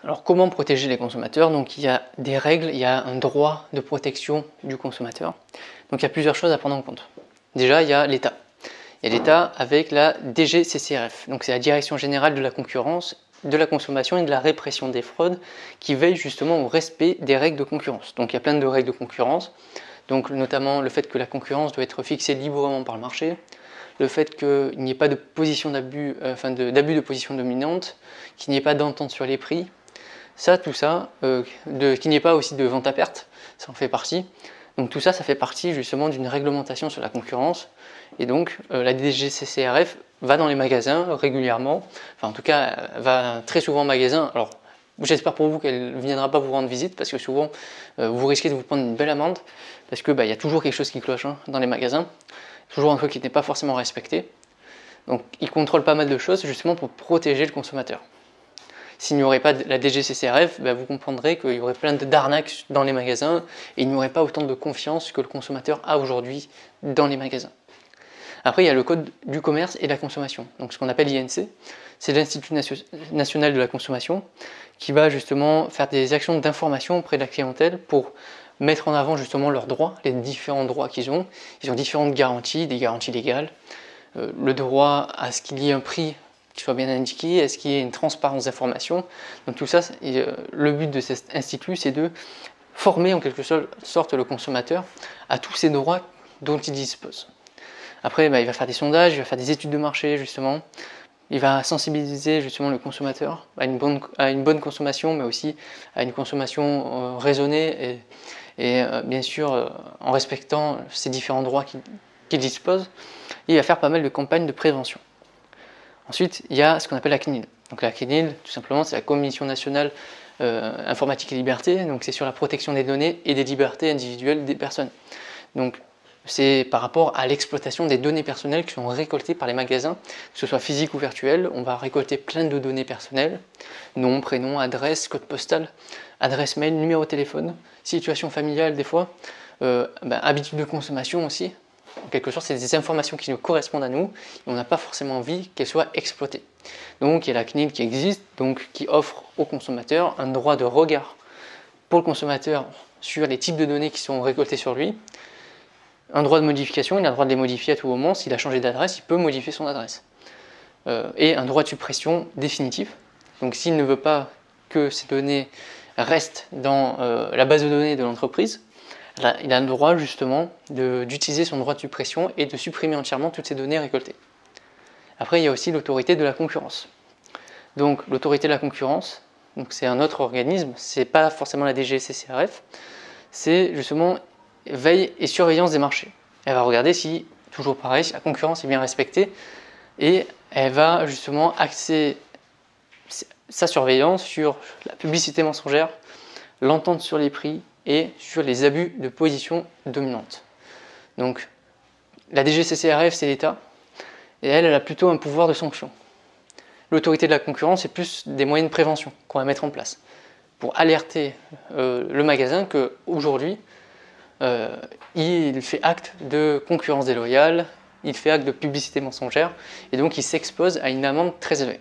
Alors comment protéger les consommateurs? Donc il y a des règles, il y a un droit de protection du consommateur. Donc il y a plusieurs choses à prendre en compte. Déjà, il y a l'État. Il y a l'État avec la DGCCRF, donc c'est la Direction Générale de la Concurrence, de la Consommation et de la Répression des Fraudes, qui veille justement au respect des règles de concurrence. Donc il y a plein de règles de concurrence, donc notamment le fait que la concurrence doit être fixée librement par le marché, le fait qu'il n'y ait pas de position d'abus, d'abus de position dominante, qu'il n'y ait pas d'entente sur les prix, tout ça, qu'il n'y ait pas aussi de vente à perte, ça en fait partie. Donc tout ça, ça fait partie justement d'une réglementation sur la concurrence. Et donc la DGCCRF va dans les magasins régulièrement, enfin en tout cas va très souvent en magasin. Alors j'espère pour vous qu'elle ne viendra pas vous rendre visite parce que souvent vous risquez de vous prendre une belle amende parce que y a toujours quelque chose qui cloche dans les magasins, toujours un truc qui n'est pas forcément respecté. Donc ils contrôlent pas mal de choses justement pour protéger le consommateur. S'il n'y aurait pas la DGCCRF, vous comprendrez qu'il y aurait plein d'arnaques dans les magasins et il n'y aurait pas autant de confiance que le consommateur a aujourd'hui dans les magasins. Après, il y a le Code du commerce et de la consommation, donc ce qu'on appelle l'INC, c'est l'Institut national de la consommation qui va justement faire des actions d'information auprès de la clientèle pour mettre en avant justement leurs droits, les différents droits qu'ils ont. Ils ont différentes garanties, des garanties légales, le droit à ce qu'il y ait un prix qui soit bien indiqué, est-ce qu'il y ait une transparence d'information. Donc tout ça, le but de cet institut, c'est de former en quelque sorte le consommateur à tous ces droits dont il dispose. Après, il va faire des sondages, il va faire des études de marché justement, il va sensibiliser justement le consommateur à une bonne consommation, mais aussi à une consommation raisonnée et bien sûr en respectant ces différents droits qu'il dispose. Et il va faire pas mal de campagnes de prévention. Ensuite, il y a ce qu'on appelle la CNIL. Donc la CNIL, tout simplement, c'est la Commission nationale informatique et liberté. Donc c'est sur la protection des données et des libertés individuelles des personnes. Donc c'est par rapport à l'exploitation des données personnelles qui sont récoltées par les magasins, que ce soit physique ou virtuel. On va récolter plein de données personnelles, nom, prénom, adresse, code postal, adresse mail, numéro de téléphone, situation familiale des fois, habitudes de consommation aussi. En quelque sorte, c'est des informations qui nous correspondent à nous et on n'a pas forcément envie qu'elles soient exploitées. Donc il y a la CNIL qui existe, donc qui offre aux consommateurs un droit de regard pour le consommateur sur les types de données qui sont récoltées sur lui, un droit de modification, il a le droit de les modifier à tout moment. S'il a changé d'adresse, il peut modifier son adresse. Et un droit de suppression définitif. Donc s'il ne veut pas que ces données restent dans la base de données de l'entreprise, il a le droit justement d'utiliser son droit de suppression et de supprimer entièrement toutes ces données récoltées. Après, il y a aussi l'autorité de la concurrence. Donc l'autorité de la concurrence, c'est un autre organisme, c'est pas forcément la DGCCRF, c'est justement veille et surveillance des marchés. Elle va regarder si, toujours pareil, si la concurrence est bien respectée et elle va justement axer sa surveillance sur la publicité mensongère, l'entente sur les prix et sur les abus de position dominante. Donc la DGCCRF, c'est l'État et elle a plutôt un pouvoir de sanction. L'autorité de la concurrence, c'est plus des moyens de prévention qu'on va mettre en place pour alerter le magasin qu'aujourd'hui, il fait acte de concurrence déloyale, il fait acte de publicité mensongère et donc il s'expose à une amende très élevée.